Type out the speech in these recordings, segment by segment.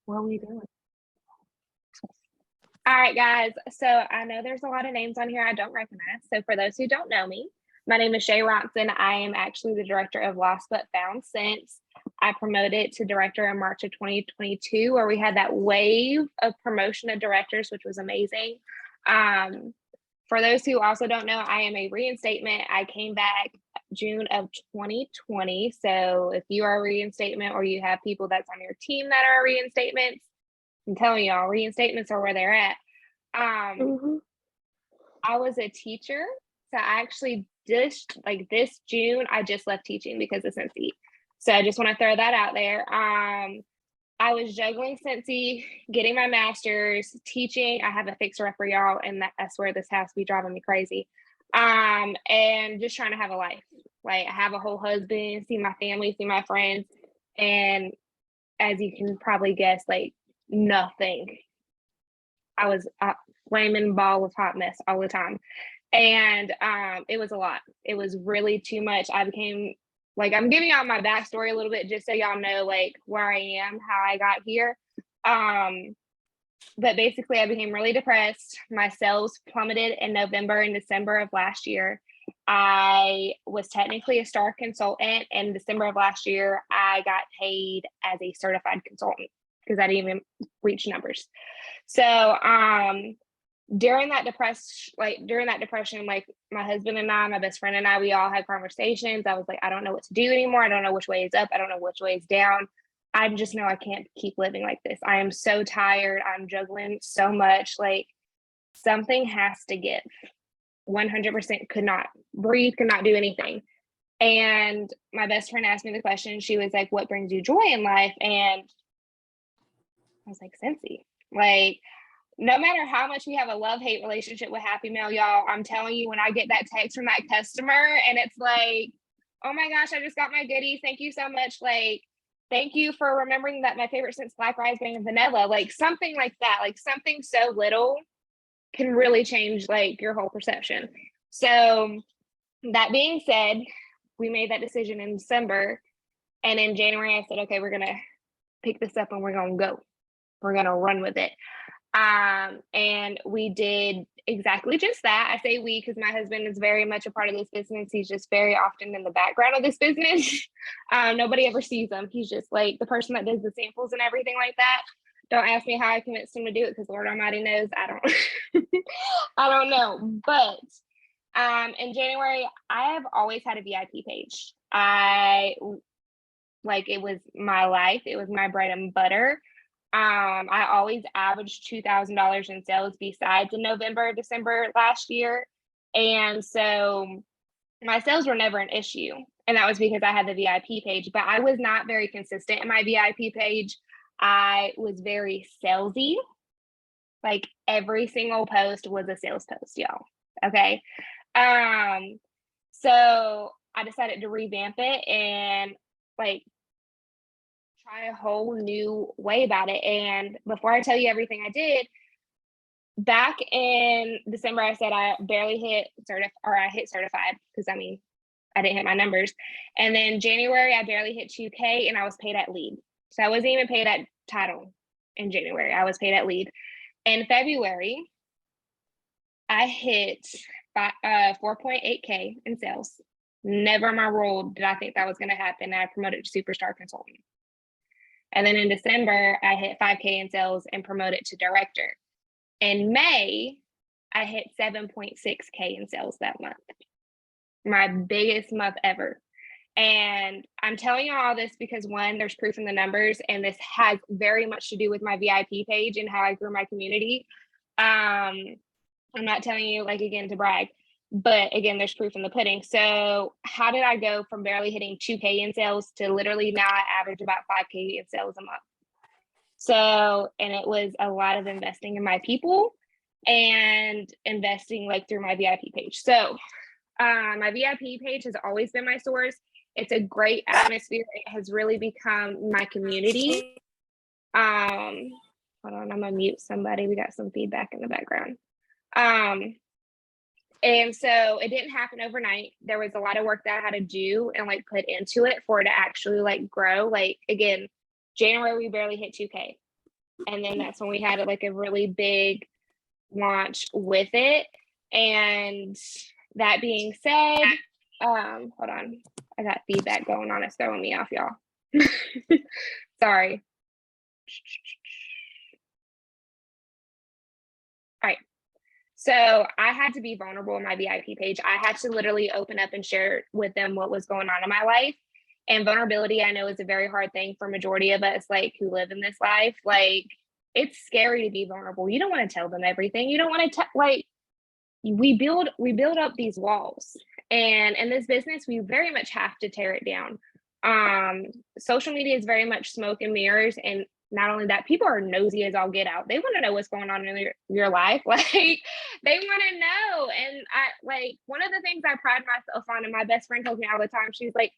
What are we doing? All right, guys. So I know there's a lot of names on here I don't recognize. So for those who don't know me, my name is Shay Ronson. I am actually the director of Lost But Found since I promoted to director in March of 2022, where we had that wave of promotion of directors, which was amazing. For those who also don't know, I am a reinstatement. I came back June of 2020. So if you are a reinstatement or you have people that's on your team that are reinstatements, I'm telling y'all, reinstatements are where they're at. I was a teacher. So I actually this June, I just left teaching because of Cincy. So I just want to throw that out there. I was juggling Cincy, getting my master's, teaching. I have a fixer upper, y'all, and I swear this house be driving me crazy. And just trying to have a life. Like I have a whole husband, see my family, see my friends, and as you can probably guess, like nothing. I was a flaming ball of hot mess all the time. And it was a lot. It was really too much. I became like, I'm giving y'all my backstory a little bit just so y'all know like where I am, how I got here. But basically I became really depressed. My sales plummeted in November and December of last year. I was technically a star consultant. In December of last year, I got paid as a certified consultant because I didn't even reach numbers. So during that depression, like my husband and I, my best friend and I, we all had conversations. I was like, I don't know what to do anymore. I don't know which way is up. I don't know which way is down. I just know I can't keep living like this. I am so tired. I'm juggling so much. Like something has to give. 100% could not breathe, could not do anything. And my best friend asked me the question. She was like, what brings you joy in life? And I was like, Cincy. Like, no matter how much we have a love-hate relationship with Happy Mail, y'all, I'm telling you, when I get that text from that customer and it's like, oh my gosh, I just got my goodies. Thank you so much. Like, thank you for remembering that my favorite scent's Black Raspberry and Vanilla. Like something like that, like something so little can really change like your whole perception. So that being said, we made that decision in December. And in January, I said, okay, we're going to pick this up and we're going to go. We're going to run with it. And we did exactly just that. I say we because my husband is very much a part of this business. He's just very often in the background of this business. Nobody ever sees him. He's just like the person that does the samples and everything like that. Don't ask me how I convinced him to do it because Lord Almighty knows I don't. I don't know. But in January, I have always had a VIP page. It was my life. It was my bread and butter. I always averaged $2,000 in sales besides in November, December last year. And so my sales were never an issue. And that was because I had the VIP page, but I was not very consistent in my VIP page. I was very salesy. Like every single post was a sales post, y'all. Okay. So I decided to revamp it and like try a whole new way about it. And before I tell you everything I did, back in December, I said I barely hit I hit certified because I didn't hit my numbers. And then January, I barely hit 2K and I was paid at lead. So I wasn't even paid at title in January. I was paid at lead. In February, I hit 4.8K in sales. Never in my world did I think that was going to happen. I promoted to superstar consultant. And then in December, I hit 5K in sales and promoted to director. In May, I hit 7.6K in sales that month. My biggest month ever. And I'm telling you all this because one, there's proof in the numbers, and this has very much to do with my VIP page and how I grew my community. I'm not telling you like again to brag, but again, there's proof in the pudding. So how did I go from barely hitting 2K in sales to literally now I average about 5K in sales a month? So, and it was a lot of investing in my people and investing like through my VIP page. So my VIP page has always been my source. It's a great atmosphere. It has really become my community. Hold on, I'm gonna mute somebody. We got some feedback in the background. And so it didn't happen overnight. There was a lot of work that I had to do and like put into it for it to actually like grow. Like again, January, we barely hit 2K. And then that's when we had like a really big launch with it. And that being said, hold on, I got feedback going on. It's throwing me off, y'all. Sorry. All right. So I had to be vulnerable in my VIP page. I had to literally open up and share with them what was going on in my life. And vulnerability, I know, is a very hard thing for majority of us, like, who live in this life. Like, it's scary to be vulnerable. You don't want to tell them everything. You don't want to like, we build up these walls. And in this business, we very much have to tear it down. Social media is very much smoke and mirrors. And not only that, people are nosy as all get out. They want to know what's going on in your life. Like, they want to know. And I, like, one of the things I pride myself on, and my best friend tells me all the time, she's like,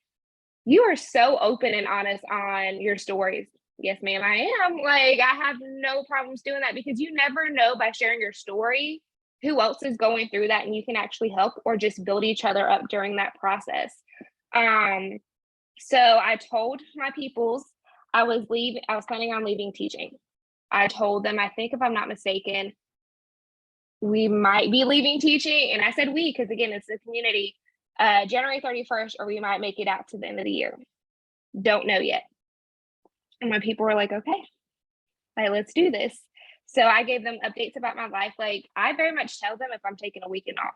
you are so open and honest on your stories. Yes, ma'am, I am. Like, I have no problems doing that, because you never know by sharing your story who else is going through that, and you can actually help or just build each other up during that process. So I told my peoples I was planning on leaving teaching. I told them, I think, if I'm not mistaken, we might be leaving teaching. And I said we, because again, it's the community, January 31st, or we might make it out to the end of the year. Don't know yet. And my people were like, okay, like, let's do this. So I gave them updates about my life. Like, I very much tell them if I'm taking a weekend off.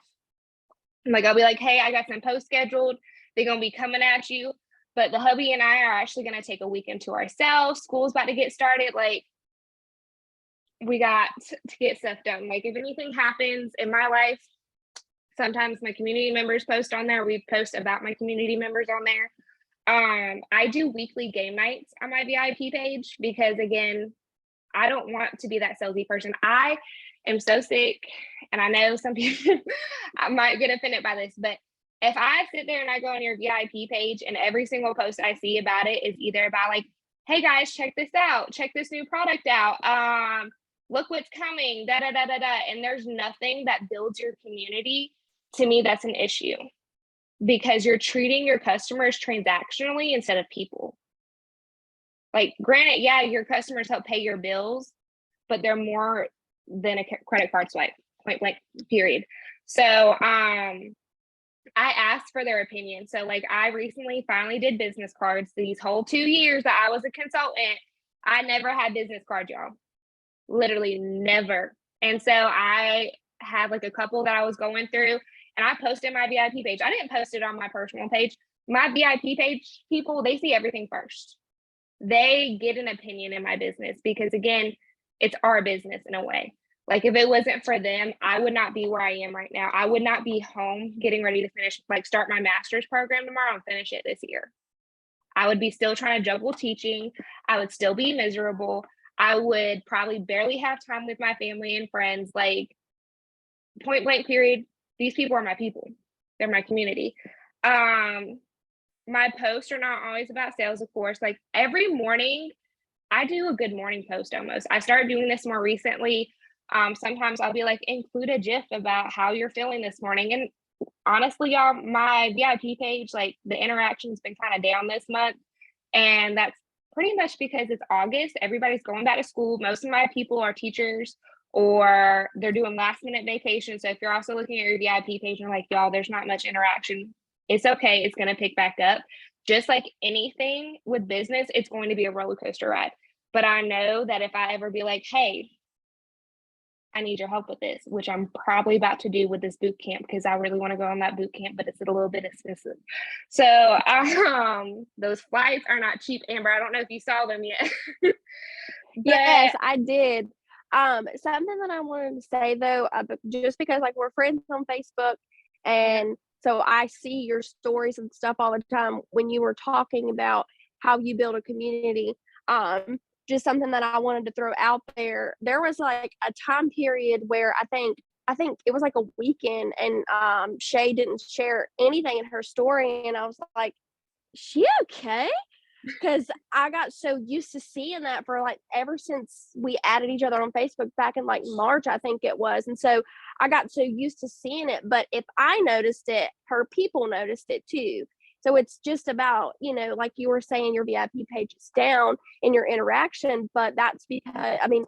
Like, I'll be like, hey, I got some posts scheduled. They're going to be coming at you. But the hubby and I are actually going to take a weekend to ourselves. School's about to get started. Like, we got to get stuff done. Like, if anything happens in my life, sometimes my community members post on there. We post about my community members on there. I do weekly game nights on my VIP page, because again, I don't want to be that salesy person. I am so sick, and I know some people I might get offended by this, but if I sit there and I go on your VIP page and every single post I see about it is either about like, hey guys, check this out, check this new product out, look what's coming, da da da da da, and there's nothing that builds your community, to me, that's an issue, because you're treating your customers transactionally instead of people. Like, granted, yeah, your customers help pay your bills, but they're more than a credit card swipe, point blank, period. So I asked for their opinion. So, like, I recently finally did business cards. These whole 2 years that I was a consultant, I never had business cards, y'all. Literally never. And so I had like a couple that I was going through, and I posted my VIP page. I didn't post it on my personal page. My VIP page people, they see everything first. They get an opinion in my business, because again, it's our business in a way. Like, if it wasn't for them, I would not be where I am right now. I would not be home getting ready to finish, like, start my master's program tomorrow and finish it this year. I would be still trying to juggle teaching. I would still be miserable. I would probably barely have time with my family and friends. Like, point blank, period. These people are my people. They're my community. My posts are not always about sales, of course. Like, every morning, I do a good morning post almost. I started doing this more recently. Sometimes I'll be like, include a GIF about how you're feeling this morning. And honestly, y'all, my VIP page, like, the interaction's been kind of down this month. And that's pretty much because it's August. Everybody's going back to school. Most of my people are teachers, or they're doing last minute vacation. So if you're also looking at your VIP page and like, y'all, there's not much interaction, it's okay. It's going to pick back up. Just like anything with business, it's going to be a roller coaster ride. But I know that if I ever be like, hey, I need your help with this, which I'm probably about to do with this boot camp, because I really want to go on that boot camp, but it's a little bit expensive. So those flights are not cheap, Amber. I don't know if you saw them yet. Yes, I did. Something that I wanted to say though, just because like we're friends on Facebook, and so I see your stories and stuff all the time when you were talking about how you build a community. Just something that I wanted to throw out there. There was like a time period where I think it was like a weekend, and Shay didn't share anything in her story, and I was like, she okay? Because I got so used to seeing that for like ever since we added each other on Facebook back in like March, I think it was. And so I got so used to seeing it. But if I noticed it, her people noticed it too. So it's just about, like you were saying, your VIP page is down in your interaction, but that's because, I mean,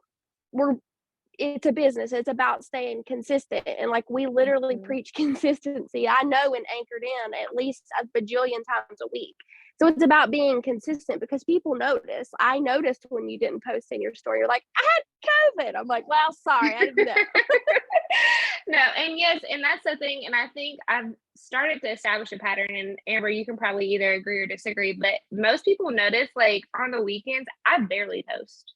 it's a business. It's about staying consistent. And like we literally preach consistency. I know and anchored in at least a bajillion times a week. So it's about being consistent because people notice. I noticed when you didn't post in your story. You're like, I had COVID. I'm like, well, sorry, I didn't know. No, and yes, and that's the thing. And I think I've started to establish a pattern. And Amber, you can probably either agree or disagree, but most people notice like on the weekends, I barely post.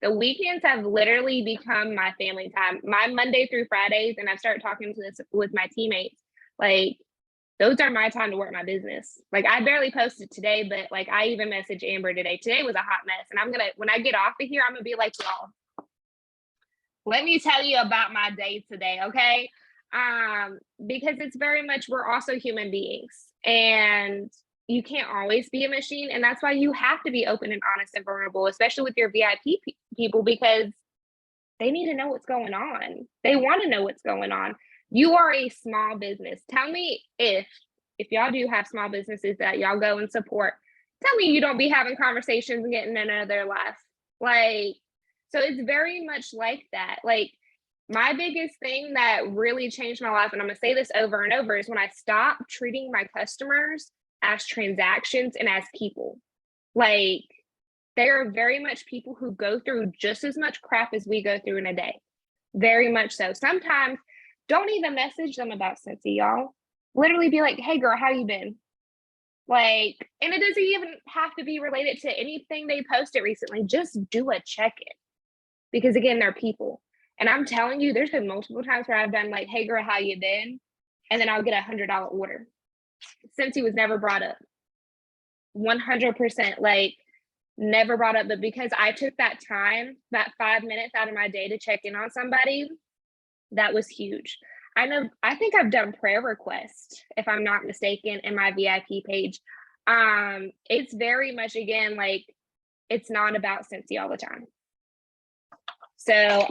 The weekends have literally become my family time. My Monday through Fridays, and I've started talking to this with my teammates, like those are my time to work my business. Like I barely posted today, but like I even messaged Amber today. Today was a hot mess. And when I get off of here, I'm gonna be like, y'all, let me tell you about my day today, okay? Because it's very much, we're also human beings. And you can't always be a machine. And that's why you have to be open and honest and vulnerable, especially with your VIP people, because they need to know what's going on. They want to know what's going on. You are a small business. Tell me if y'all do have small businesses that y'all go and support, tell me you don't be having conversations and getting another laugh. Like, so it's very much like that. Like my biggest thing that really changed my life, and I'm going to say this over and over, is when I stopped treating my customers as transactions and as people. Like they are very much people who go through just as much crap as we go through in a day. Very much so. Sometimes don't even message them about Cincy, y'all. Literally be like, hey girl, how you been? Like, and it doesn't even have to be related to anything they posted recently. Just do a check-in. Because again, they're people. And I'm telling you, there's been multiple times where I've done like, hey girl, how you been? And then I'll get $100 order. Cincy was never brought up. 100%, like never brought up. But because I took that time, that 5 minutes out of my day to check in on somebody, that was huge. I think I've done prayer requests, if I'm not mistaken, in my VIP page. It's very much, again, like it's not about Cincy all the time. So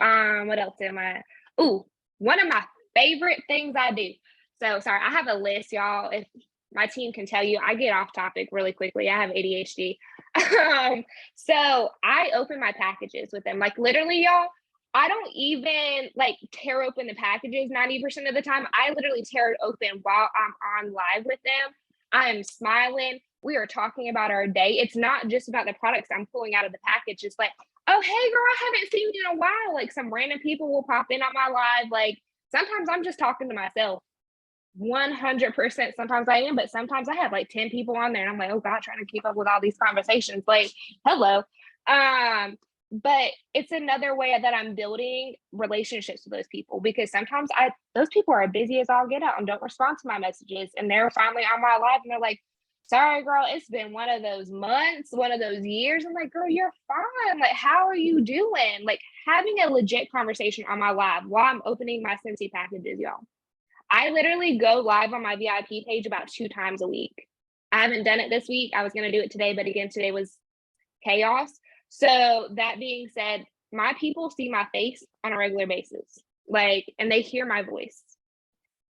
what else am I? Ooh, one of my favorite things I do. So sorry, I have a list, y'all. If my team can tell you, I get off topic really quickly. I have ADHD. So I open my packages with them. Like literally, y'all, I don't even like tear open the packages 90% of the time. I literally tear it open while I'm on live with them. I'm smiling. We are talking about our day. It's not just about the products I'm pulling out of the package. It's like, oh, hey girl, I haven't seen you in a while. Like some random people will pop in on my live. Like sometimes I'm just talking to myself. 100% sometimes I am, but sometimes I have like 10 people on there and I'm like, oh God, trying to keep up with all these conversations. Like, hello. But it's another way that I'm building relationships with those people, because sometimes those people are busy as all get out and don't respond to my messages. And they're finally on my live and they're like, sorry, girl, it's been one of those months, one of those years. I'm like, girl, you're fine. Like, how are you doing? Like having a legit conversation on my live while I'm opening my Cincy packages, y'all. I literally go live on my VIP page about 2 times a week. I haven't done it this week. I was going to do it today, but again, today was chaos. So that being said, my people see my face on a regular basis, like, and they hear my voice.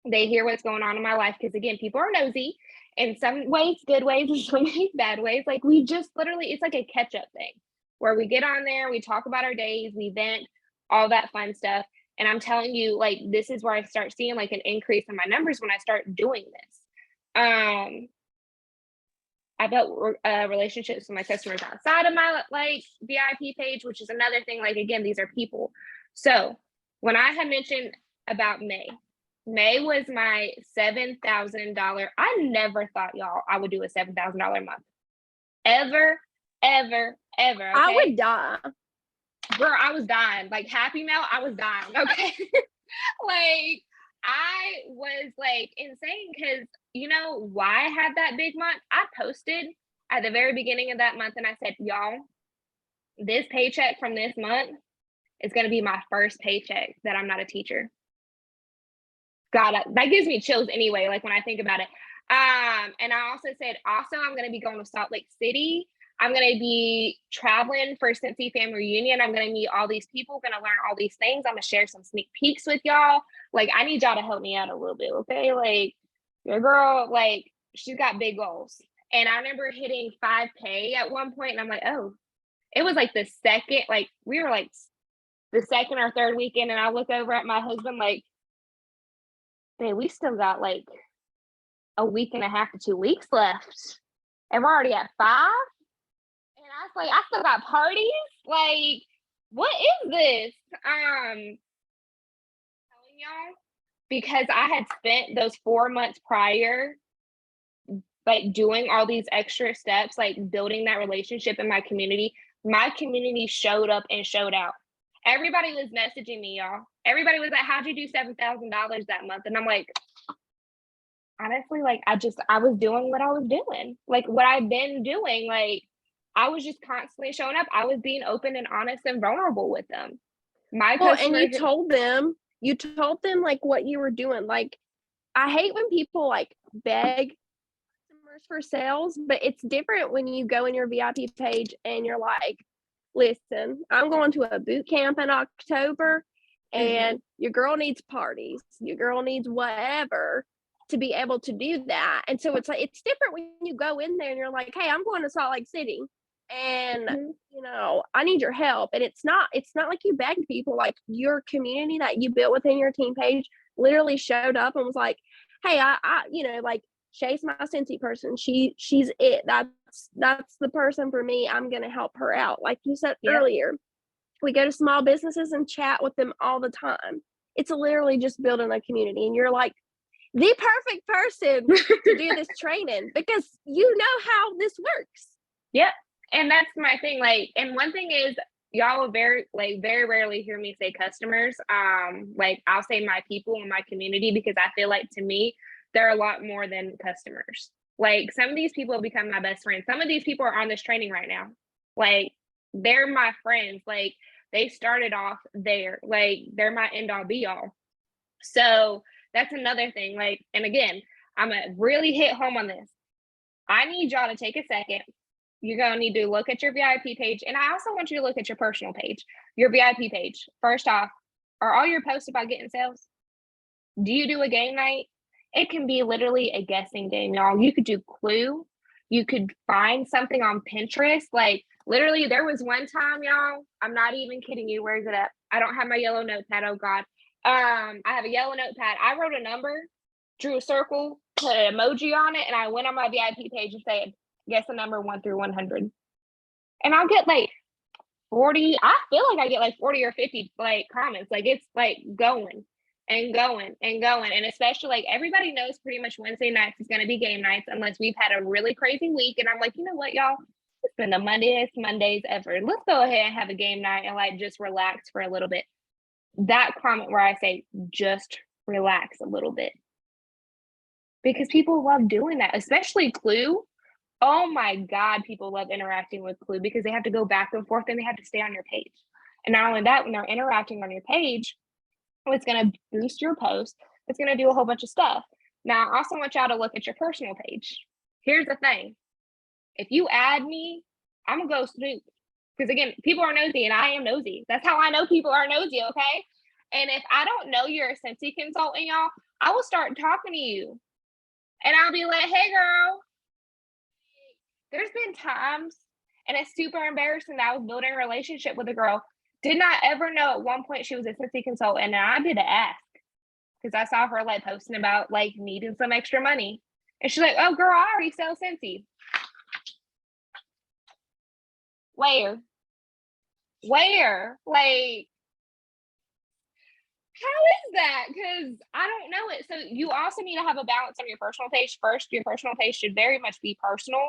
They hear what's going on in my life. Because again, people are nosy in some ways, good ways, and some ways, bad ways. Like we just literally, it's like a catch up thing where we get on there, we talk about our days, we vent, all that fun stuff. And I'm telling you, like, this is where I start seeing like an increase in my numbers when I start doing this. I built relationships with my customers outside of my like VIP page, which is another thing. Like, again, these are people. So when I had mentioned about May was my $7,000. I never thought, y'all, I would do a $7,000 a month. Ever. Okay? I would die. Girl, I was dying. Like Happy Mail, I was dying. Okay. Like I was like insane because you know why I had that big month? I posted at the very beginning of that month and I said, y'all, this paycheck from this month is going to be my first paycheck that I'm not a teacher. God, that gives me chills anyway, like when I think about it. And I also said, I'm going to be going to Salt Lake City. I'm going to be traveling for Cincy Family Reunion. I'm going to meet all these people, going to learn all these things. I'm going to share some sneak peeks with y'all. Like, I need y'all to help me out a little bit, okay? Like, your girl, like, she's got big goals. And I remember hitting 5K at one point, and I'm like, oh, it was like the second, like we were like the second or third weekend, and I look over at my husband like, babe, we still got like a week and a half to 2 weeks left, and we're already at 5. And I was like, I still got parties. Like, what is this? Telling y'all, because I had spent those 4 months prior like doing all these extra steps, like building that relationship in my community showed up and showed out. Everybody was messaging me, y'all. Everybody was like, how'd you do $7,000 that month? And I'm like, honestly, like, I was doing what I was doing, like what I've been doing. Like, I was just constantly showing up. I was being open and honest and vulnerable with them. And you told them like what you were doing. Like, I hate when people like beg customers for sales, but it's different when you go in your VIP page and you're like, listen, I'm going to a boot camp in October, and your girl needs parties, your girl needs whatever to be able to do that. And so it's like, it's different when you go in there and you're like, hey, I'm going to Salt Lake City, and you know, I need your help. And it's not like you begged people. Like, your community that you built within your team page literally showed up and was like, hey, I you know, like, Shay's my Scentsy person. She's it. That's the person for me. I'm gonna help her out. Like you said earlier, we go to small businesses and chat with them all the time. It's literally just building a community, and you're like the perfect person to do this training because you know how this works. Yep. And that's my thing. Like, and one thing is, y'all will very rarely hear me say customers. Like, I'll say my people in my community, because I feel like, to me, they're a lot more than customers. Like, some of these people have become my best friends. Some of these people are on this training right now. Like, they're my friends. Like, they started off there. Like, they're my end all be all. So that's another thing. Like, and again, I'm gonna really hit home on this. I need y'all to take a second. You're gonna need to look at your VIP page, and I also want you to look at your personal page, your VIP page. First off, are all your posts about getting sales? Do you do a game night? It can be literally a guessing game, y'all. You could do Clue. You could find something on Pinterest. Like, literally, there was one time, y'all, I'm not even kidding you. Where is it at? I don't have my yellow notepad. Oh God. I have a yellow notepad. I wrote a number, drew a circle, put an emoji on it, and I went on my VIP page and said, guess the number 1 through 100. And I'll get like 40. I feel like I get like 40 or 50 like comments. Like, it's like going and going and going. And especially, like, everybody knows pretty much Wednesday nights is going to be game nights unless we've had a really crazy week. And I'm like, you know what, y'all? It's been the Mondays ever. Let's go ahead and have a game night and like just relax for a little bit. That comment where I say just relax a little bit, because people love doing that, especially Clue. Oh my God, people love interacting with Clue because they have to go back and forth and they have to stay on your page. And not only that, when they're interacting on your page, it's going to boost your post. It's going to do a whole bunch of stuff. Now, I also want y'all to look at your personal page. Here's the thing. If you add me, I'm going to go snoop. Because again, people are nosy and I am nosy. That's how I know people are nosy, okay? And if I don't know you're a Scentsy consultant, y'all, I will start talking to you. And I'll be like, hey, girl. There's been times, and it's super embarrassing, that I was building a relationship with a girl. Did not ever know at one point she was a Scentsy consultant, and I did ask because I saw her like posting about like needing some extra money. And she's like, oh, girl, I already sell Scentsy. Where? Like, how is that? Because I don't know it. So you also need to have a balance on your personal page. First, your personal page should very much be personal,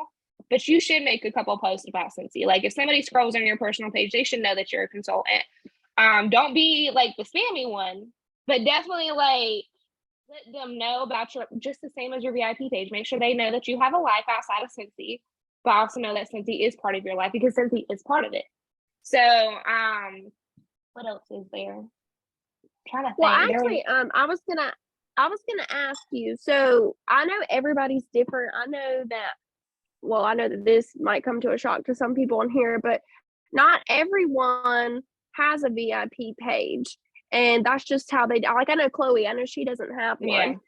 but you should make a couple posts about Scentsy. Like, if somebody scrolls on your personal page, they should know that you're a consultant. Don't be like the spammy one, but definitely like let them know about your, just the same as your VIP page. Make sure they know that you have a life outside of Scentsy, but also know that Scentsy is part of your life because Scentsy is part of it. So, what else is there? I'm trying to think. Well, actually, I was gonna ask you. So I know everybody's different. I know that this might come to a shock to some people in here, but not everyone has a VIP page, and that's just how they. Like, I know Chloe. I know she doesn't have one.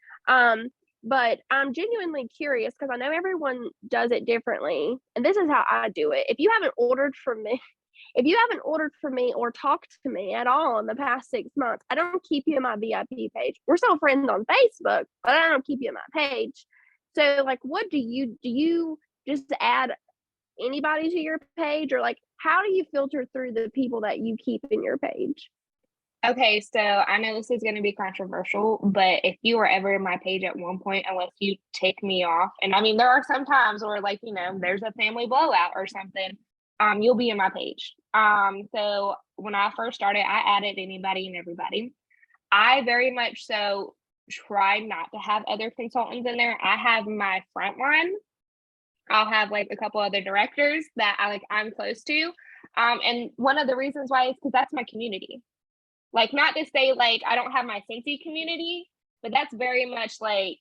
But I'm genuinely curious because I know everyone does it differently, and this is how I do it. If you haven't ordered from me or talked to me at all in the past 6 months, I don't keep you in my VIP page. We're still friends on Facebook, but I don't keep you in my page. So, like, what do you just add anybody to your page, or, like, how do you filter through the people that you keep in your page? Okay, so I know this is going to be controversial, but if you were ever in my page at one point, unless you take me off, and I mean, there are some times where, like, there's a family blowout or something, you'll be in my page. So when I first started, I added anybody and everybody. I very much so try not to have other consultants in there. I have my front line. I'll have like a couple other directors that I'm close to. And one of the reasons why is because that's my community. Like, not to say like I don't have my Cincy community, but that's very much like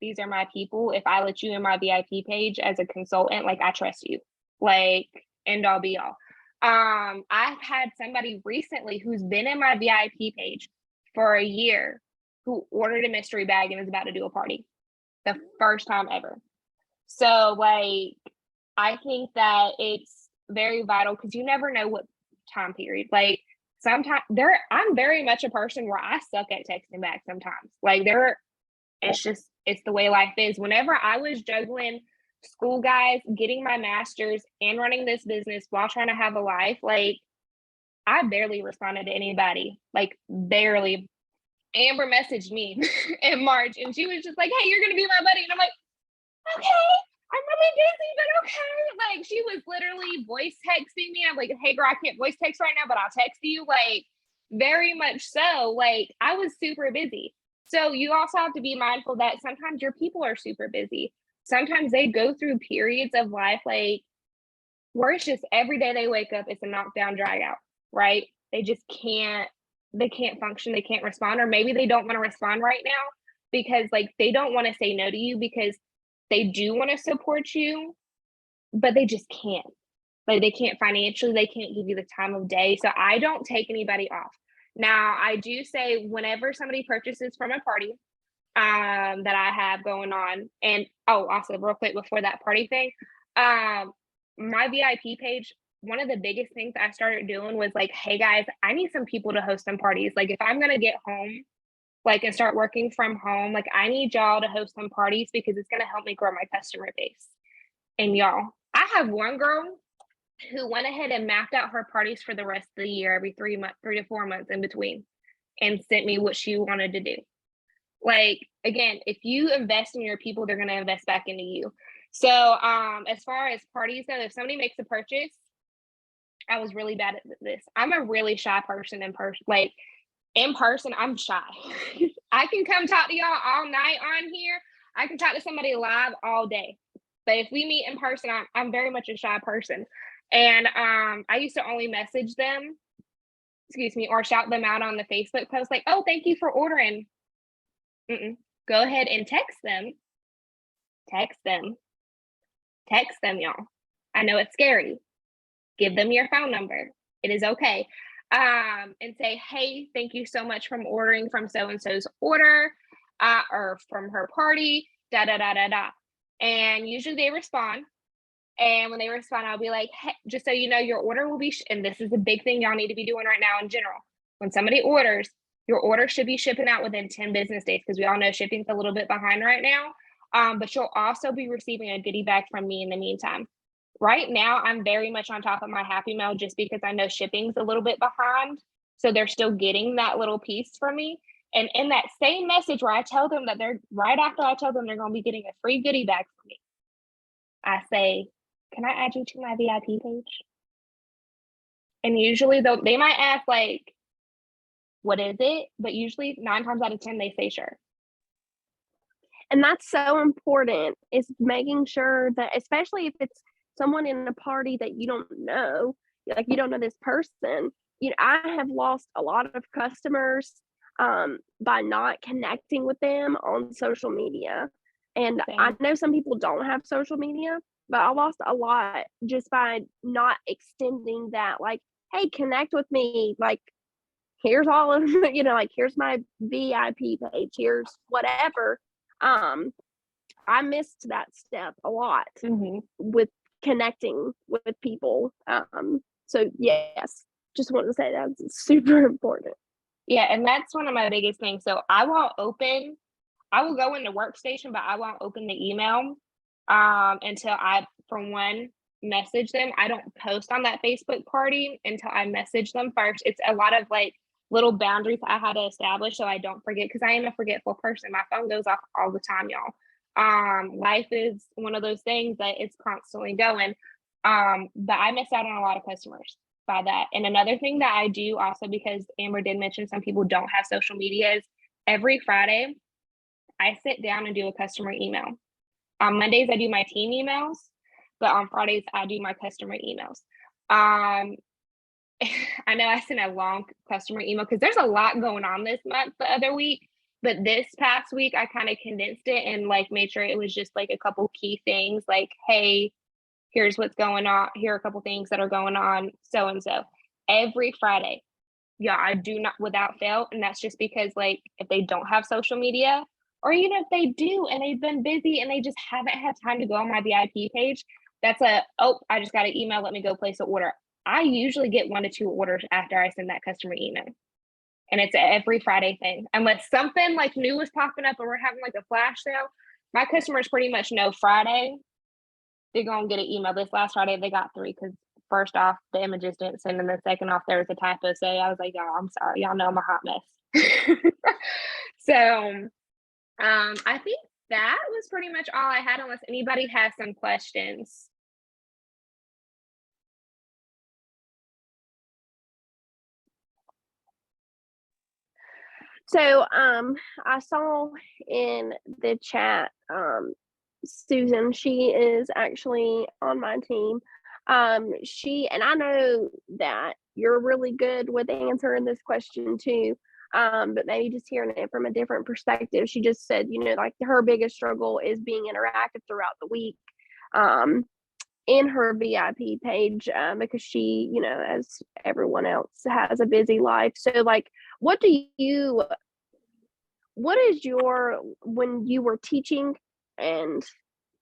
these are my people. If I let you in my VIP page as a consultant, like I trust you. Like, end all be all. I've had somebody recently who's been in my VIP page for a year who ordered a mystery bag and is about to do a party. The first time ever. So like I think that it's very vital because you never know what time period. Like sometimes I'm very much a person where I suck at texting back sometimes. Like it's the way life is. Whenever I was juggling school guys, getting my master's and running this business while trying to have a life, like I barely responded to anybody. Like barely. Amber messaged me in March and she was just like, "Hey, you're gonna be my buddy." And I'm like, "Okay, I'm really busy, but okay." Like she was literally voice texting me. I'm like, "Hey girl, I can't voice text right now, but I'll text you." Like very much so. Like I was super busy. So you also have to be mindful that sometimes your people are super busy. Sometimes they go through periods of life like where it's just every day they wake up, it's a knockdown, drag out, right? They can't function, they can't respond, or maybe they don't want to respond right now because like they don't want to say no to you because they do want to support you, but they just can't. Like they can't financially, they can't give you the time of day. So I don't take anybody off. Now I do say whenever somebody purchases from a party that I have going on, and also real quick before that party thing, my VIP page, one of the biggest things I started doing was like, hey guys, I need some people to host some parties. Like if I'm gonna get home, like and start working from home, like I need y'all to host some parties because it's gonna help me grow my customer base. And y'all, I have one girl who went ahead and mapped out her parties for the rest of the year, every 3 to 4 months in between, and sent me what she wanted to do. Like again, if you invest in your people, they're gonna invest back into you. So as far as parties go, if somebody makes a purchase, I was really bad at this. I'm a really shy person in person. Like in person, I'm shy. I can come talk to y'all all night on here. I can talk to somebody live all day. But if we meet in person, I'm very much a shy person. And I used to only message them, or shout them out on the Facebook post, like, "Oh, thank you for ordering." Go ahead and text them. Text them. Text them, y'all. I know it's scary. Give them your phone number. It is okay. And say, "Hey, thank you so much from ordering from so-and-so's order or from her party, da, da, da, da, da." And usually they respond. And when they respond, I'll be like, "Hey, just so you know, your order will be," and this is a big thing y'all need to be doing right now in general. When somebody orders, your order should be shipping out within 10 business days because we all know shipping's a little bit behind right now. But you'll also be receiving a goodie bag from me in the meantime. Right now, I'm very much on top of my Happy Mail just because I know shipping's a little bit behind. So they're still getting that little piece from me. And in that same message where I tell them that right after I tell them they're going to be getting a free goodie bag from me, I say, "Can I add you to my VIP page?" And usually they might ask like, "What is it?" But usually 9 times out of 10, they say sure. And that's so important, is making sure that, especially if it's someone in a party that you don't know, like you don't know this person. I have lost a lot of customers by not connecting with them on social media. And Same. I know some people don't have social media, but I lost a lot just by not extending that, like, "Hey, connect with me. Like, here's all of, like, here's my VIP page. Here's whatever." I missed that step a lot with connecting with people. So yes, just wanted to say that's super important. Yeah, and that's one of my biggest things. So I will go in the workstation, but I won't open the email until I, for one, message them. I don't post on that Facebook party until I message them first. It's a lot of like little boundaries I had to establish so I don't forget, because I am a forgetful person. My phone goes off all the time, y'all. Life is one of those things that it's constantly going. But I miss out on a lot of customers by that. And another thing that I do also, because Amber did mention some people don't have social media, is every Friday I sit down and do a customer email. On Mondays, I do my team emails, but on Fridays, I do my customer emails. I know I sent a long customer email because there's a lot going on this month the other week, but this past week, I kind of condensed it and like made sure it was just like a couple key things like, hey, here's what's going on. Here are a couple things that are going on, so and so. Every Friday, yeah, I do not without fail. And that's just because like if they don't have social media, or even if they do and they've been busy and they just haven't had time to go on my VIP page, that's I just got an email, let me go place an order. I usually get 1 to 2 orders after I send that customer email. And it's every Friday thing. Unless something like new is popping up or we're having like a flash sale, my customers pretty much know Friday, they're going to get an email. This last Friday, they got 3 because first off, the images didn't send, and then second off, there was a typo say. I was like, y'all, I'm sorry. Y'all know I'm a hot mess. So I think that was pretty much all I had, unless anybody has some questions. So I saw in the chat Susan, she is actually on my team. She, and I know that you're really good with answering this question too. But maybe just hearing it from a different perspective. She just said, like her biggest struggle is being interactive throughout the week. In her VIP page, because she, as everyone else, has a busy life. So like, what is your, when you were teaching and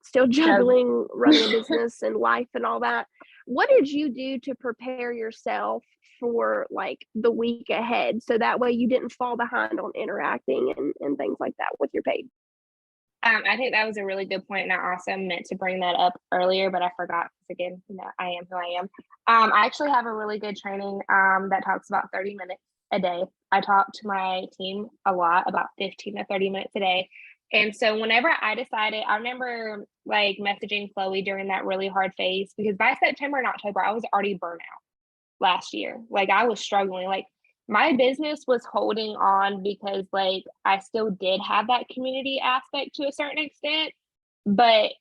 still juggling running a business and life and all that, what did you do to prepare yourself for like the week ahead so that way you didn't fall behind on interacting and things like that with your page? I think that was a really good point, and I also meant to bring that up earlier, but I forgot because again, I am who I am. I actually have a really good training that talks about 30 minutes a day. I talk to my team a lot, about 15 to 30 minutes a day. And so whenever I decided, I remember like messaging Chloe during that really hard phase, because by September and October, I was already burnt out last year. Like I was struggling. Like my business was holding on because like I still did have that community aspect to a certain extent, but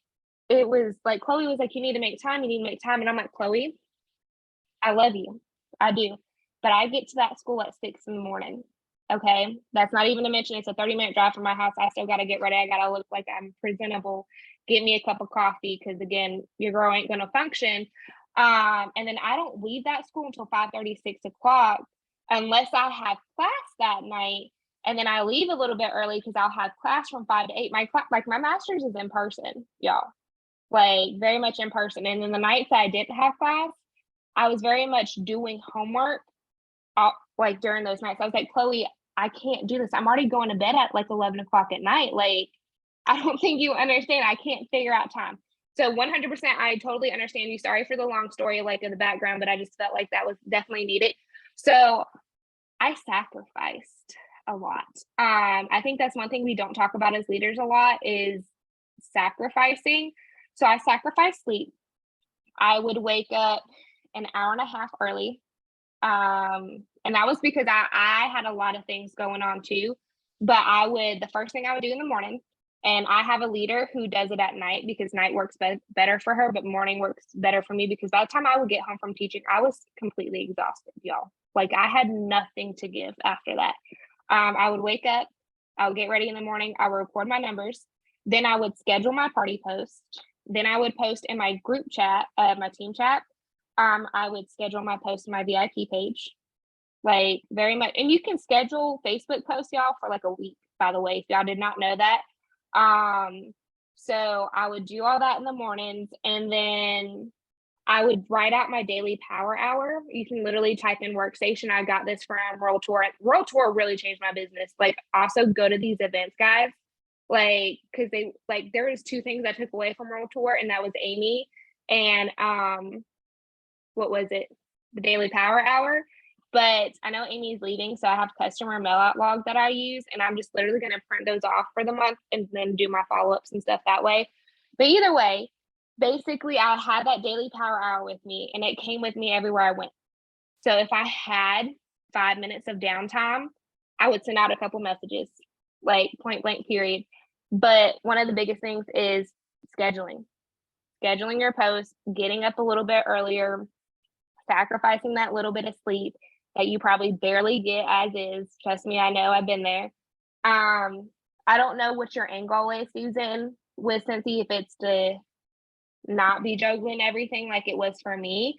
it was like Chloe was like, you need to make time, and I'm like, Chloe, I love you, I do, but I get to that school at 6 in the morning. Okay, that's not even to mention it's a 30-minute drive from my house. I still got to get ready, I got to look like I'm presentable, get me a cup of coffee, because again, your girl ain't gonna function. And then I don't leave that school until 5:30, 6 o'clock, unless I have class that night. And then I leave a little bit early because I'll have class from 5 to 8. My master's is in person, y'all, like very much in person. And then the nights that I didn't have class, I was very much doing homework like during those nights. I was like, Chloe, I can't do this. I'm already going to bed at like 11 o'clock at night. Like, I don't think you understand. I can't figure out time. So 100%, I totally understand you. Sorry for the long story, like in the background, but I just felt like that was definitely needed. So I sacrificed a lot. I think that's one thing we don't talk about as leaders a lot is sacrificing. So I sacrificed sleep. I would wake up an hour and a half early. And that was because I had a lot of things going on too. But the first thing I would do in the morning, and I have a leader who does it at night because night works better for her, but morning works better for me because by the time I would get home from teaching, I was completely exhausted, y'all. Like I had nothing to give after that. I would wake up, I would get ready in the morning, I would record my numbers, then I would schedule my party post, then I would post in my group chat, my team chat. I would schedule my post in my VIP page, like very much. And you can schedule Facebook posts, y'all, for like a week, by the way, if y'all did not know that. So I would do all that in the mornings, and then I would write out my daily power hour. You can literally type in workstation. I got this from World Tour. World Tour really changed my business. Like, also go to these events, guys. Like, because they like there was two things I took away from World Tour, and that was Amy and what was it? The daily power hour. But I know Amy's leaving, so I have customer mail out log that I use, and I'm just literally going to print those off for the month and then do my follow ups and stuff that way. But either way, basically, I had that daily power hour with me, and it came with me everywhere I went. So if I had 5 minutes of downtime, I would send out a couple messages, like point blank, period. But one of the biggest things is scheduling your posts, getting up a little bit earlier, sacrificing that little bit of sleep that you probably barely get as is. Trust me, I know, I've been there. I don't know what your end goal is, Susan, with Cincy, if it's to not be juggling everything like it was for me.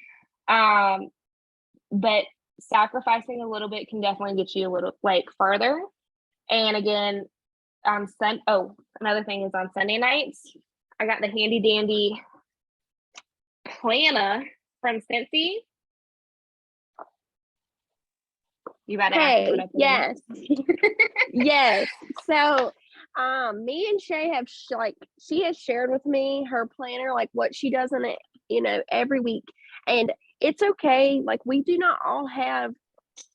But sacrificing a little bit can definitely get you a little like further. And again, another thing is on Sunday nights, I got the handy dandy planner from Cincy. You better ask me what I put yes. Yes. So me and Shay have she has shared with me her planner, like what she does in it, every week. And it's okay. Like, we do not all have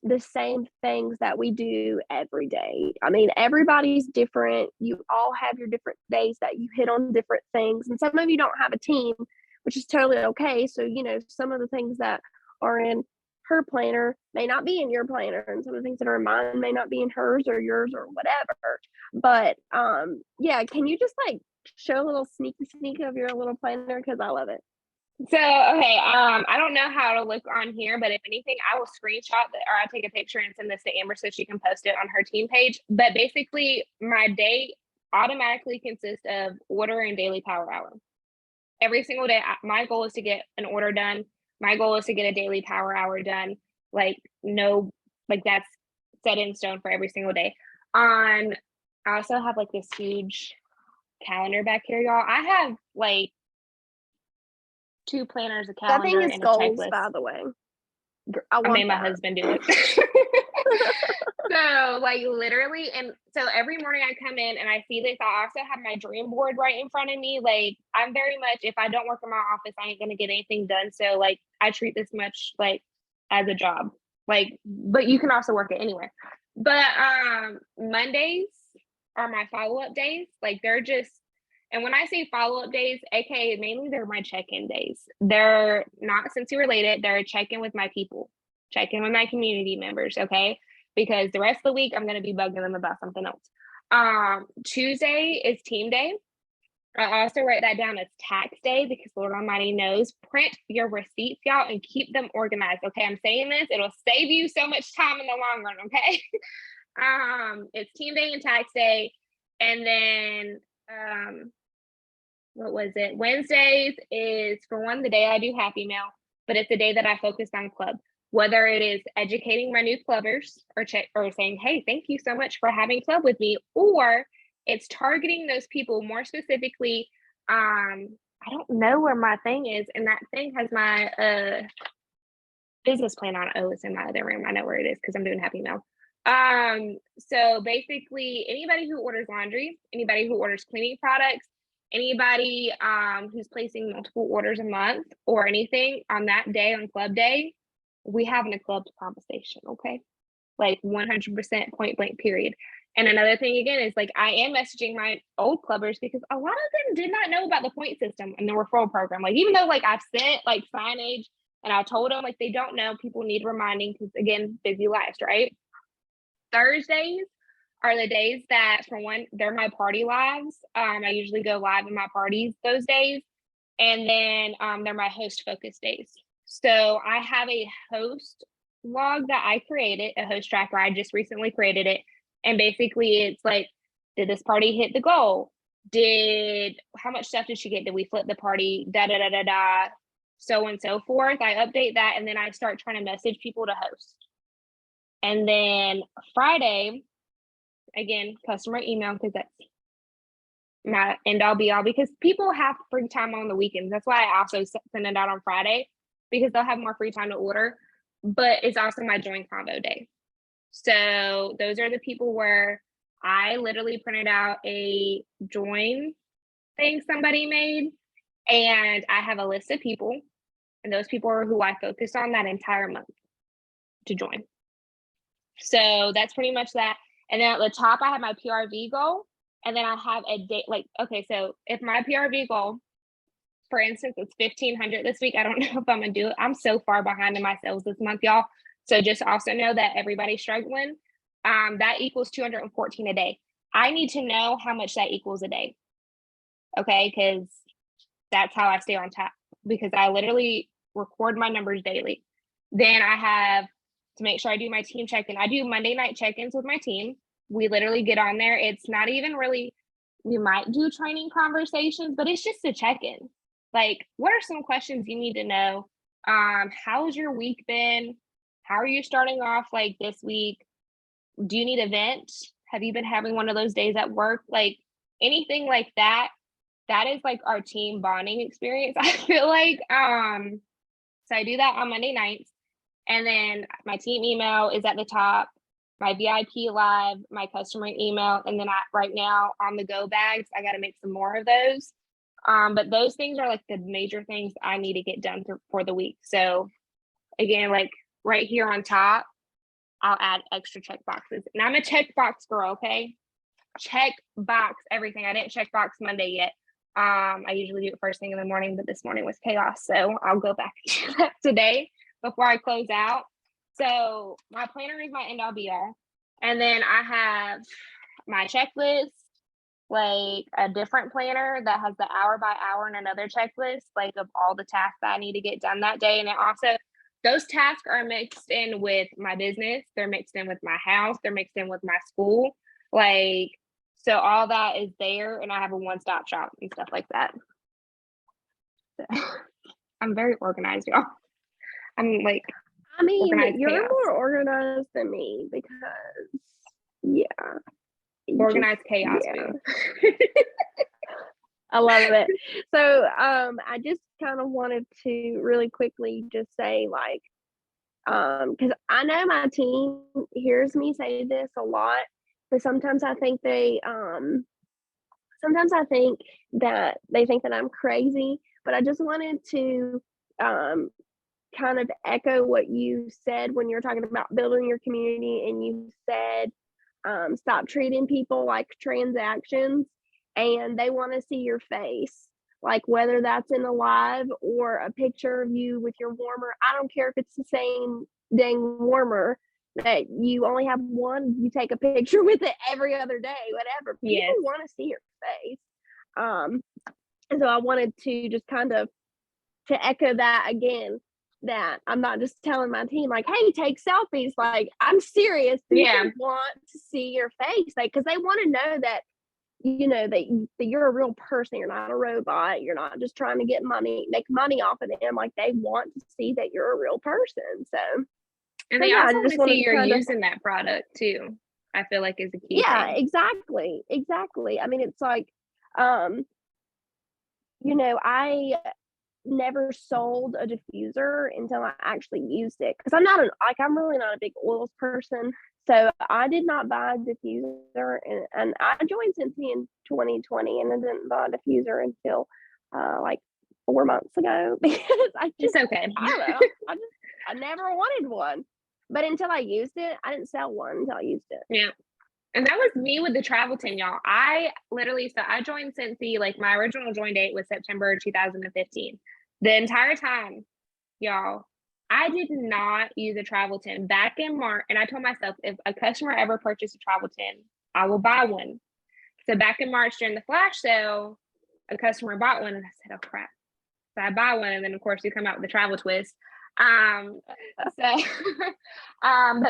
the same things that we do every day. I mean, everybody's different. You all have your different days that you hit on different things. And some of you don't have a team, which is totally okay. So, some of the things that are in her planner may not be in your planner, and some of the things that are in mine may not be in hers or yours or whatever. But yeah, can you just like show a little sneak of your little planner, because I love it. So, okay, I don't know how to look on here, but if anything, I will screenshot or I'll take a picture and send this to Amber so she can post it on her team page. But basically, my day automatically consists of order and daily power hour. Every single day, my goal is to get an order done. My goal is to get a daily power hour done. That's set in stone for every single day. I also have like this huge calendar back here, y'all. I have like 2 planners, a calendar, and a goals, checklist. by the way. I made my husband do it. So like literally, and so every morning I come in and I see this. I also have my dream board right in front of me. Like, I'm very much, if I don't work in my office, I ain't gonna get anything done. So like, I treat this much like as a job. Like, but you can also work it anywhere. But Mondays are my follow-up days. Like, they're just, and when I say follow-up days, aka mainly they're my check-in days. They're not Cincy related. They're check-in with my people, check-in with my community members, okay? Because the rest of the week, I'm going to be bugging them about something else. Tuesday is team day. I also write that down as tax day because Lord Almighty knows. Print your receipts, y'all, and keep them organized, okay? I'm saying this. It'll save you so much time in the long run, okay? It's team day and tax day. And then what was it? Wednesdays is, for one, the day I do Happy Mail, but it's the day that I focus on club. Whether it is educating my new clubbers or saying, hey, thank you so much for having club with me, or it's targeting those people more specifically. I don't know where my thing is, and that thing has my business plan on it. Oh, it's in my other room. I know where it is because I'm doing Happy Mail. So basically, anybody who orders laundry, anybody who orders cleaning products, anybody who's placing multiple orders a month or anything on that day, on club day, we have a club conversation, okay? Like 100% point blank, period. And another thing again is like, I am messaging my old clubbers because a lot of them did not know about the point system and the referral program. Like, even though like I've sent like signage and I told them, like, they don't know, people need reminding because again, busy lives, right? Thursdays are the days that, for one, they're my party lives. I usually go live in my parties those days. And then they're my host focus days. So I have a host log that I created, a host tracker. I just recently created it. And basically it's like, did this party hit the goal? How much stuff did she get? Did we flip the party? So on and so forth. I update that, and then I start trying to message people to host. And then Friday, again, customer email, because that's my end all be all, because people have free time on the weekends. That's why I also send it out on Friday, because they'll have more free time to order. But it's also my join combo day. So those are the people where I literally printed out a join thing somebody made, and I have a list of people, and those people are who I focus on that entire month to join. So that's pretty much that. And then at the top, I have my PRV goal. And then I have a date, like, okay, so if my PRV goal, for instance, it's 1,500 this week, I don't know if I'm gonna do it. I'm so far behind in my sales this month, y'all. So just also know that everybody's struggling. That equals 214 a day. I need to know how much that equals a day. Okay, because that's how I stay on top, because I literally record my numbers daily. Then I have to make sure I do my team check-in. I do Monday night check-ins with my team. We literally get on there. It's not even really, we might do training conversations, but it's just a check-in. Like, what are some questions you need to know? How's your week been? How are you starting off like this week? Do you need a vent? Have you been having one of those days at work? Like anything like that. That is like our team bonding experience, I feel like. So I do that on Monday nights. And then my team email is at the top, my VIP live, my customer email, and then right now on the go bags, I got to make some more of those. But those things are like the major things I need to get done for the week. So again, like right here on top, I'll add extra check boxes. And I'm a check box girl, okay? Check box everything. I didn't check box Monday yet. I usually do it first thing in the morning, but this morning was chaos. So I'll go back and do that today before I close out. So my planner is my end all be all. And then I have my checklist, like a different planner that has the hour by hour and another checklist, like of all the tasks that I need to get done that day. And it also, those tasks are mixed in with my business. They're mixed in with my house. They're mixed in with my school. Like, so all that is there, and I have a one-stop shop and stuff like that. So, I'm very organized, y'all. I'm like, I mean, you're chaos. more organized than me because, yeah. Organized chaos, yeah. I love it. So, I just kind of wanted to really quickly just say, like, because I know my team hears me say this a lot, but sometimes I think that they think that I'm crazy. But I just wanted to kind of echo what you said when you're talking about building your community, and you said stop treating people like transactions, and they want to see your face, like whether that's in a live or a picture of you with your warmer. I don't care if it's the same dang warmer that you only have one, you take a picture with it every other day, whatever. Yes. People want to see your face. And so I wanted to just kind of to echo that again, that I'm not just telling my team like, hey, take selfies. Like, I'm serious. People want to see your face, like, because they want to know that, you know, that you're a real person. You're not a robot. You're not just trying to get money, make money off of them. Like, they want to see that you're a real person. So, and they also want to see you're using that product too. I feel like is a key thing. Exactly. I mean, it's like, you know, I never sold a diffuser until I actually used it, because I'm really not a big oils person. So I did not buy a diffuser, and I joined Scentsy in 2020, and I didn't buy a diffuser until like 4 months ago, because it's okay. I don't know. I never wanted one, but until I used it, I didn't sell one until I used it. Yeah. And that was me with the travel tin, y'all. I joined Scentsy, like my original join date was September 2015. The entire time, y'all, I did not use a travel tin back in March. And I told myself, if a customer ever purchased a travel tin, I will buy one. So back in March during the flash sale, a customer bought one, and I said, oh crap. So I buy one, and then of course you come out with the travel twist. But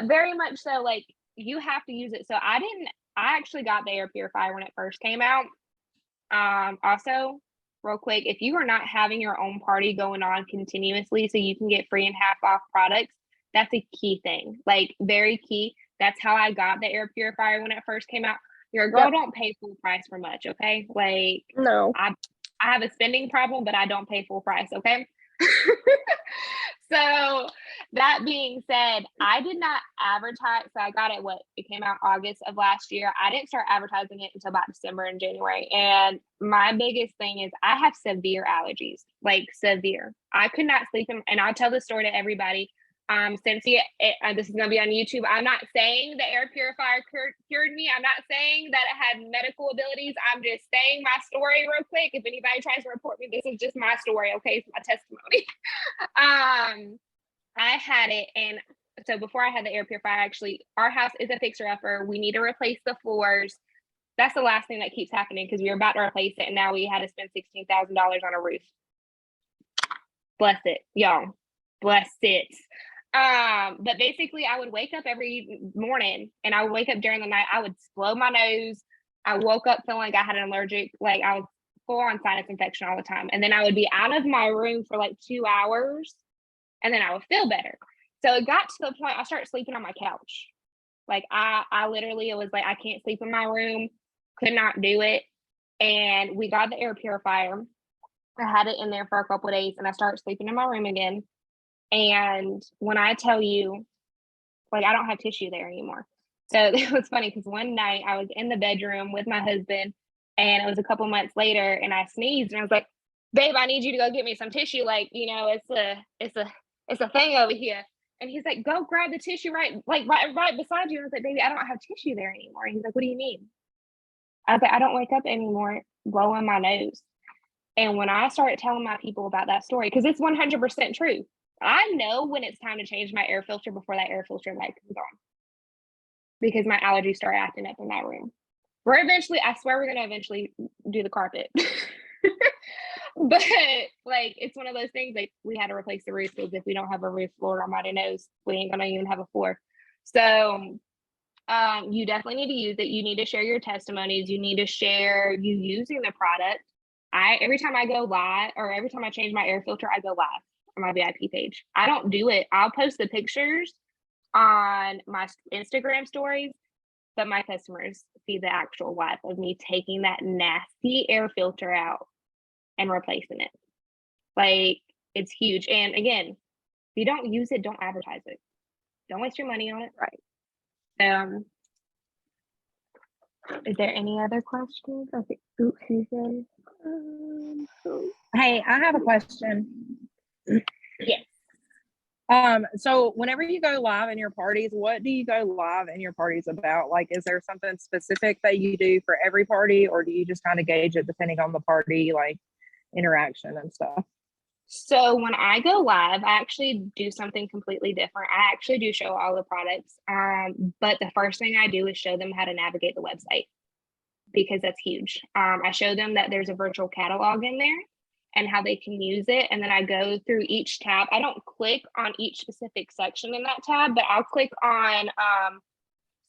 very much so, like, you have to use it. So I actually got the air purifier when it first came out. Also, real quick, if you are not having your own party going on continuously so you can get free and half off products, that's a key thing, like very key. That's how I got the air purifier when it first came out. Your girl Yep. don't pay full price for much, okay? Like No. I have a spending problem, but I don't pay full price, okay? So that being said, I did not advertise. So I got it, it came out August of last year. I didn't start advertising it until about December and January. And my biggest thing is I have severe allergies, like severe. I could not sleep and I'll tell this story to everybody. Since this is going to be on YouTube, I'm not saying the air purifier cured me. I'm not saying that it had medical abilities. I'm just saying my story real quick. If anybody tries to report me, this is just my story. Okay, it's my testimony. I had it, and so before I had the air purifier, actually, our house is a fixer-upper. We need to replace the floors. That's the last thing that keeps happening because we were about to replace it, and now we had to spend $16,000 on a roof. Bless it, y'all. Bless it. But basically, I would wake up every morning, and I would wake up during the night. I would blow my nose. I woke up feeling like I had an allergic, like I was full on sinus infection all the time, and then I would be out of my room for like 2 hours. And then I would feel better. So it got to the point I started sleeping on my couch. Like I literally, it was like, I can't sleep in my room, could not do it. And we got the air purifier. I had it in there for a couple of days and I started sleeping in my room again. And when I tell you, like, I don't have tissue there anymore. So it was funny because one night I was in the bedroom with my husband and it was a couple months later and I sneezed and I was like, babe, I need you to go get me some tissue. Like, it's a thing over here. And he's like, go grab the tissue right beside you. And I was like, baby, I don't have tissue there anymore. And he's like, what do you mean? I was like, I don't wake up anymore blowing my nose. And when I started telling my people about that story, because it's 100% true, I know when it's time to change my air filter before that air filter light comes on. Because my allergies start acting up in that room. I swear we're going to eventually do the carpet. But like it's one of those things like we had to replace the roof because if we don't have a roof, Lord Almighty knows we ain't gonna even have a floor. So you definitely need to use it. You need to share your testimonies. You need to share you using the product. Every time I go live or every time I change my air filter, I go live on my VIP page. I don't do it. I'll post the pictures on my Instagram stories, but my customers see the actual live of me taking that nasty air filter out and replacing it. Like it's huge. And again, if you don't use it, don't advertise it. Don't waste your money on it. Right. Is there any other questions? Okay. Ooh, Susan. Hey, I have a question. Yes. So whenever you go live in your parties, what do you go live in your parties about? Like, is there something specific that you do for every party, or do you just kind of gauge it depending on the party, like interaction and stuff? So when I go live, I actually do something completely different. I actually do show all the products. But the first thing I do is show them how to navigate the website because that's huge. I show them that there's a virtual catalog in there and how they can use it. And then I go through each tab. I don't click on each specific section in that tab, but I'll click on,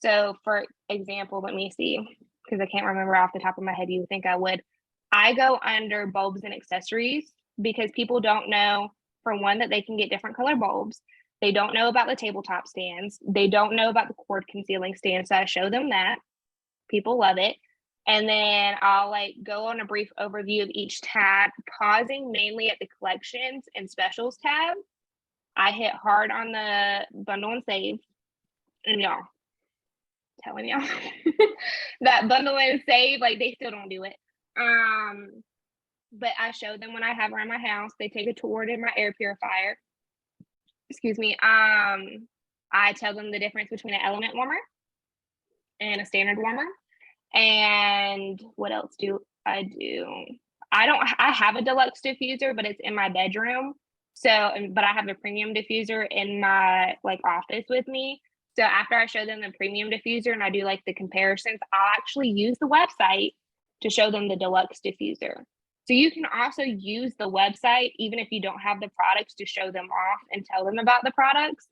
so for example, let me see, because I can't remember off the top of my head, you would think I would. I go under bulbs and accessories because people don't know, for one, that they can get different color bulbs. They don't know about the tabletop stands. They don't know about the cord concealing stand. So I show them that. People love it. And then I'll like go on a brief overview of each tab, pausing mainly at the collections and specials tab. I hit hard on the bundle and save. And y'all, telling y'all that bundle and save, like they still don't do it. But I show them when I have around my house. They take a tour in my air purifier. Excuse me. I tell them the difference between an element warmer and a standard warmer. And what else do I do? I have a deluxe diffuser, but it's in my bedroom. So, but I have a premium diffuser in my like office with me. So after I show them the premium diffuser and I do like the comparisons, I'll actually use the website to show them the deluxe diffuser. So you can also use the website, even if you don't have the products, to show them off and tell them about the products.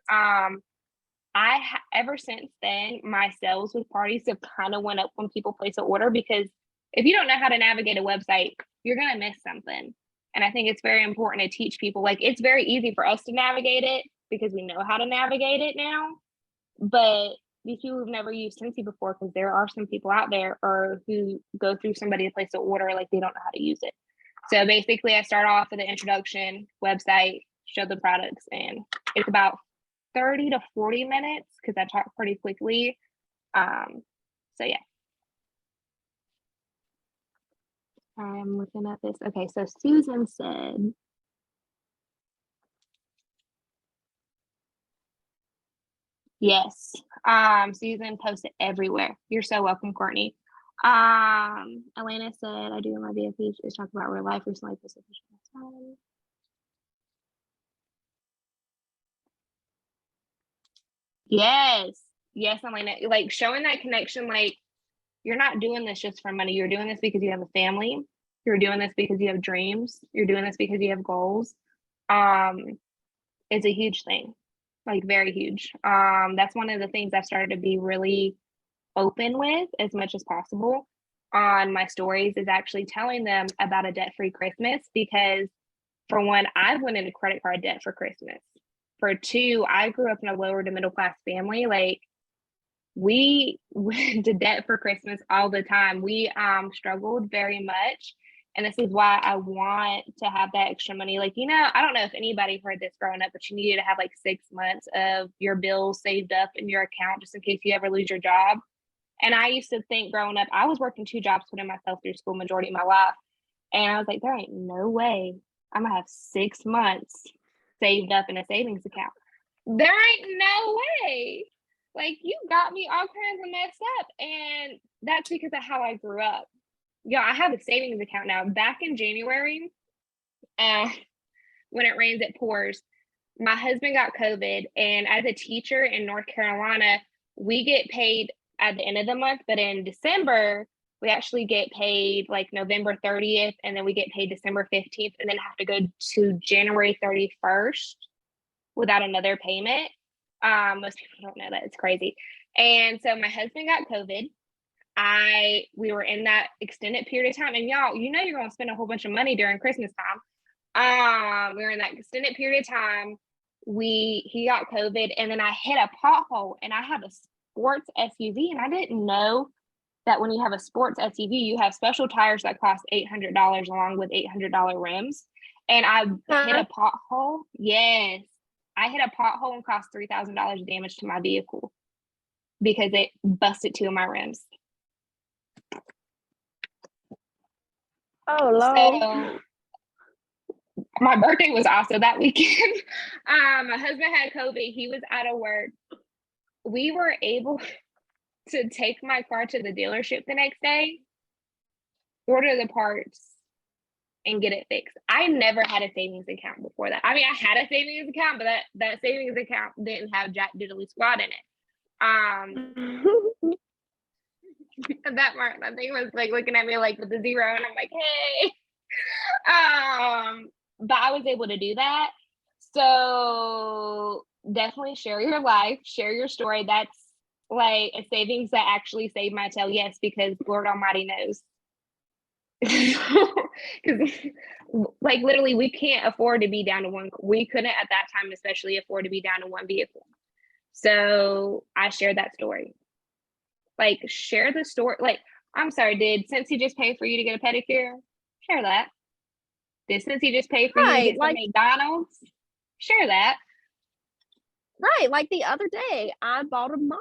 Ever since then, my sales with parties have kind of went up when people place an order, because if you don't know how to navigate a website, you're going to miss something. And I think it's very important to teach people, like it's very easy for us to navigate it because we know how to navigate it now. But these people who've never used Scentsy before, because there are some people out there or who go through somebody to place an order, like they don't know how to use it. So basically I start off with an introduction, website, show the products, and it's about 30 to 40 minutes because I talk pretty quickly. So yeah. I'm looking at this. Okay, so Susan said, yes. Susan posted everywhere. You're so welcome, Courtney. Elena said, I do my VFP is talk about real life recently. Yes, yes, Elena. Like showing that connection, like you're not doing this just for money. You're doing this because you have a family. You're doing this because you have dreams. You're doing this because you have goals. It's a huge thing, like very huge. That's one of the things I've started to be really open with as much as possible on my stories, is actually telling them about a debt-free Christmas, because for one, I went into credit card debt for Christmas. For two, I grew up in a lower to middle class family. Like we went to debt for Christmas all the time. We struggled very much. And this is why I want to have that extra money. Like, I don't know if anybody heard this growing up, but you needed to have like 6 months of your bills saved up in your account just in case you ever lose your job. And I used to think growing up, I was working 2 jobs, putting myself through school majority of my life. And I was like, there ain't no way I'm going to have 6 months saved up in a savings account. There ain't no way. Like, you got me all kinds of messed up. And that's because of how I grew up. Yeah, I have a savings account now. Back in January, when it rains, it pours. My husband got COVID. And as a teacher in North Carolina, we get paid at the end of the month. But in December, we actually get paid like November 30th. And then we get paid December 15th. And then have to go to January 31st without another payment. Most people don't know that. It's crazy. And so my husband got COVID. We were in that extended period of time, and y'all, you're going to spend a whole bunch of money during Christmas time. We were in that extended period of time. He got COVID, and then I hit a pothole, and I have a sports SUV, and I didn't know that when you have a sports SUV, you have special tires that cost $800 along with $800 rims. And I hit a pothole. Yes. I hit a pothole and cost $3,000 damage to my vehicle because it busted 2 of my rims. Oh, Lord. So my birthday was also that weekend. My husband had COVID. He was out of work. We were able to take my car to the dealership the next day, order the parts, and get it fixed. I never had a savings account before that. I mean, I had a savings account, but that savings account didn't have Jack Diddley Squad in it. That Martin, I think, was like looking at me like with the 0, and I'm like, hey. But I was able to do that. So definitely share your life, share your story. That's like a savings that actually saved my tail. Yes, because Lord Almighty knows. Because like literally we can't afford to be down to one. We couldn't at that time especially afford to be down to one vehicle. So I shared that story. Like, share the story. Like, I'm sorry, did Scentsy just pay for you to get a pedicure? Share that. Did Scentsy just pay for you to get some McDonald's? Share that. Right. Like the other day, I bought a mop.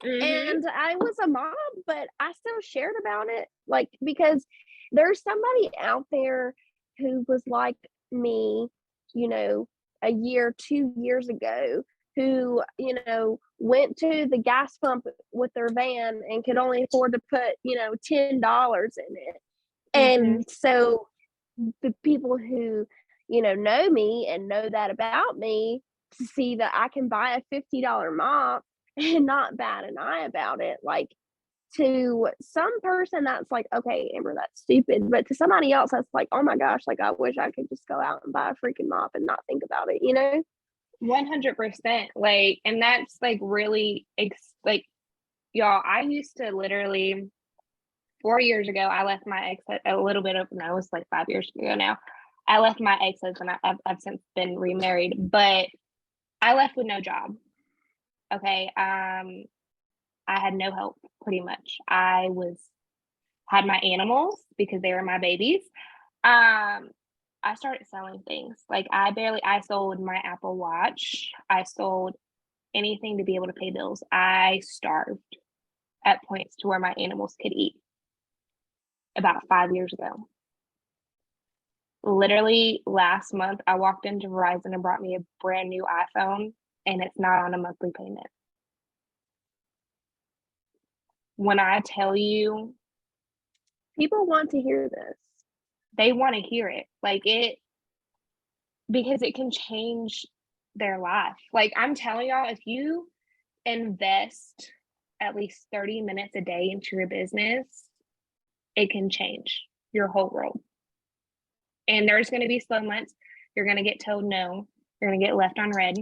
And I was a mom, but I still shared about it. Like, because there's somebody out there who was like me, a year, 2 years ago, who, went to the gas pump with their van and could only afford to put, $10 in it. And so the people who, know me and know that about me, to see that I can buy a $50 mop and not bat an eye about it. Like, to some person that's like, okay, Amber, that's stupid. But to somebody else that's like, oh my gosh, like I wish I could just go out and buy a freaking mop and not think about it, 100%. Like, and that's like really like, y'all, I used to literally 4 years ago, I left my ex a little bit of, no, it was like 5 years ago now. I left my ex-husband. I've since been remarried, but I left with no job. Okay. I had no help pretty much. Had my animals because they were my babies. I started selling things. Like I sold my Apple Watch. I sold anything to be able to pay bills. I starved at points to where my animals could eat about 5 years ago. Literally last month, I walked into Verizon and brought me a brand new iPhone, and it's not on a monthly payment. When I tell you, people want to hear this. They want to hear it. Because it can change their life. Like I'm telling y'all, if you invest at least 30 minutes a day into your business, it can change your whole world. And there's going to be some months you're going to get told no. You're going to get left on red.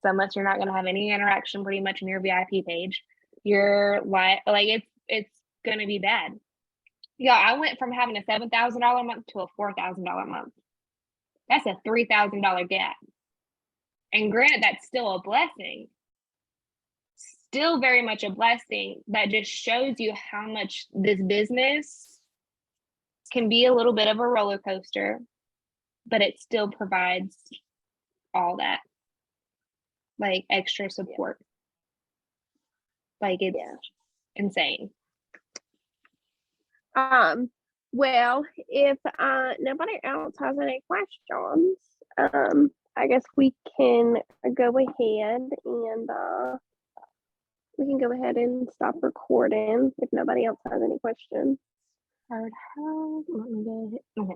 Some months you're not going to have any interaction pretty much in your VIP page. You're like it's going to be bad. Yeah, I went from having a $7,000 month to a $4,000 month. That's a $3,000 gap. And granted, that's still a blessing. Still very much a blessing. That just shows you how much this business can be a little bit of a roller coaster, but it still provides all that, like extra support. Like it's insane. Well, if nobody else has any questions, I guess we can go ahead and stop recording if nobody else has any questions. Let me go ahead. Okay.